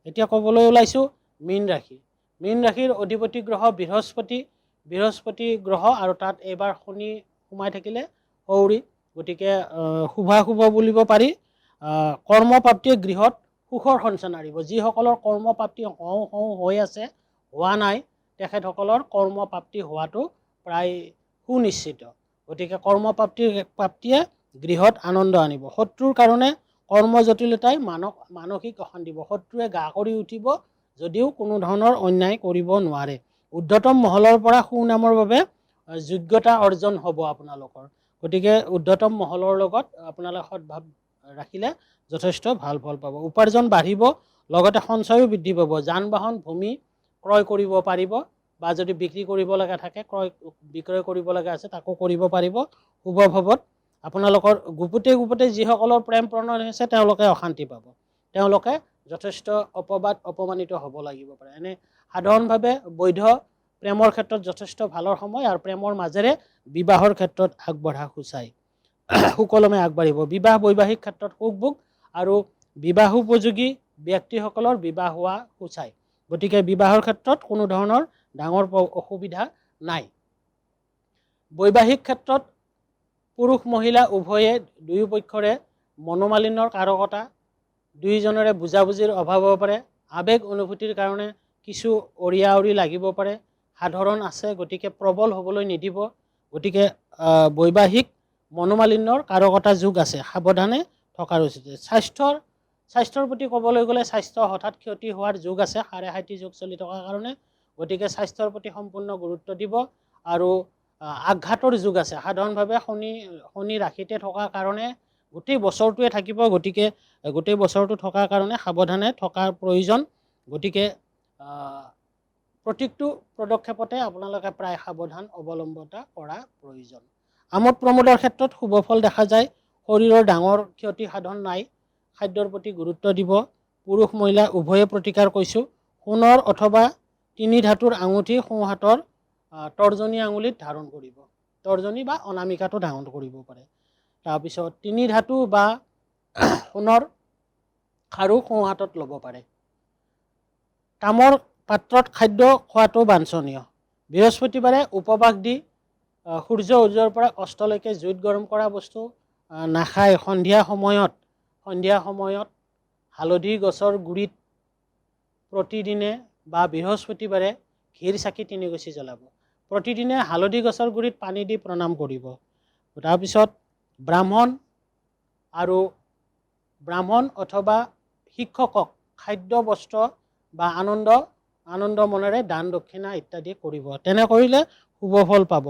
এতিয়া ক'বলৈ ওলাইছোঁ মীন ৰাশি। মীন ৰাশিৰ অধিপতি গ্ৰহ বৃহস্পতি গ্ৰহ আৰু তাত এইবাৰ শনি সোমাই থাকিলে সৌৰি, গতিকে শুভাশুভ বুলিব পাৰি। কৰ্মপ্ৰাপ্তিয়ে গৃহত সুখৰ সঞ্চান আনিব। যিসকলৰ কৰ্মপ্ৰাপ্তি হওঁ হওঁ হৈ আছে, হোৱা নাই, তেখেতসকলৰ কৰ্মপ্ৰাপ্তি হোৱাটো প্ৰায় সুনিশ্চিত। গতিকে কৰ্মপ্ৰাপ্তিয়ে গৃহত আনন্দ আনিব। শত্ৰুৰ কাৰণে কৰ্ম জটিলতাই মানসিক অশান্তি দিব। শত্ৰুৱে গা কৰি উঠিব যদিও কোনো ধৰণৰ অন্যায় কৰিব নোৱাৰে। ঊৰ্ধ্বতম মহলৰ পৰা সুনামৰ বাবে যোগ্যতা অৰ্জন হ'ব আপোনালোকৰ। গতিকে ঊৰ্ধ্বতম মহলৰ লগত আপোনালোকে সদ্ভাৱ ৰাখিলে যথেষ্ট ভাল ফল পাব। উপাৰ্জন বাঢ়িব, লগতে সঞ্চয়ো বৃদ্ধি পাব। যান বাহন ভূমি ক্ৰয় কৰিব পাৰিব, বা যদি বিক্ৰী কৰিব লগা থাকে বিক্ৰয় কৰিব লগা আছে তাকো কৰিব পাৰিব। শুভ ভৱত আপোনালোকৰ গুপুতে যিসকলৰ প্ৰেম প্ৰণয় হৈছে তেওঁলোকে অশান্তি পাব। তেওঁলোকে যথেষ্ট অপমানিত হ'ব লাগিব পাৰে। এনে সাধাৰণভাৱে বৈধ প্ৰেমৰ ক্ষেত্ৰত যথেষ্ট ভালৰ সময়, আৰু প্ৰেমৰ মাজেৰে বিবাহৰ ক্ষেত্ৰত আগবঢ়া সূচায়। সুকলমে আগবাঢ়িব। বিবাহ বৈবাহিক ক্ষেত্ৰত সুখ ভোগ আৰু বিবাহোপযোগী ব্যক্তিসকলৰ বিবাহ হোৱা সূচায়। গতিকে বিবাহৰ ক্ষেত্ৰত কোনো ধৰণৰ ডাঙৰ অসুবিধা নাই। বৈবাহিক ক্ষেত্ৰত পুৰুষ মহিলা উভয়ে দুয়োপক্ষৰে মনোমালিন্যৰ কাৰকতা, দুয়োজনৰে বুজাবুজিৰ অভাৱ হ'ব পাৰে। আৱেগ অনুভূতিৰ কাৰণে কিছু অৰিয়া লাগিব পাৰে। সাধাৰণ আছে, গতিকে প্ৰবল হ'বলৈ নিদিব। গতিকে বৈবাহিক মনোমালিন্যৰ কাৰকতা যোগ আছে, সাৱধানে থকাৰ উচিত। স্বাস্থ্যৰ প্ৰতি ক'বলৈ গ'লে স্বাস্থ্য হঠাৎ ক্ষতি হোৱাৰ যোগ আছে, ৭.৫ যোগ চলি থকাৰ কাৰণে। গতিকে স্বাস্থ্যৰ প্ৰতি সম্পূৰ্ণ গুৰুত্ব দিব। আৰু আঘাতৰ যোগ আছে, সাধাৰণভাৱে শনি ৰাশিতে থকাৰ কাৰণে গোটেই বছৰটোৱে থাকিব। গতিকে গোটেই বছৰটো থকাৰ কাৰণে সাৱধানে থকাৰ প্ৰয়োজন। গতিকে প্ৰত্যেকটো পদক্ষেপতে আপোনালোকে প্ৰায় সাৱধান অৱলম্বতা কৰা প্ৰয়োজন। আমোদ প্ৰমোদৰ ক্ষেত্ৰত শুভ ফল দেখা যায়। শৰীৰৰ ডাঙৰ ক্ষতি সাধন নাই। খাদ্যৰ প্ৰতি গুৰুত্ব দিব। পুৰুষ মহিলা উভয়ে প্ৰতিকাৰ কৈছোঁ। সোণৰ অথবা ৩ ধাতুৰ আঙুঠি সোঁহাতৰ তৰ্জনী আঙুলিত ধাৰণ কৰিব। তৰ্জনী বা অনামিকাটো ধাৰণ কৰিব পাৰে। তাৰপিছত ৩ ধাতু বা সোণৰ খাৰু সোঁহাতত ল'ব পাৰে। তামৰ পাত্ৰত খাদ্য খোৱাটো বাঞ্ছনীয়। বৃহস্পতিবাৰে উপবাস দি সূৰ্য উদয়ৰ পৰা অস্তলৈকে জুইত গৰম কৰা বস্তু নাখায়। সন্ধিয়া সময়ত হালধি গছৰ গুৰিত প্ৰতিদিনে বা বৃহস্পতিবাৰে ঘিৰ চাকি ৩ গছি জ্বলাব। প্ৰতিদিনে হালধি গছৰ গুৰিত পানী দি প্ৰণাম কৰিব। তাৰপিছত ব্ৰাহ্মণ অথবা শিক্ষকক খাদ্য বস্ত্ৰ বা আনন্দ মনেৰে দান দক্ষিণা ইত্যাদি কৰিব। তেনে কৰিলে শুভ ফল পাব।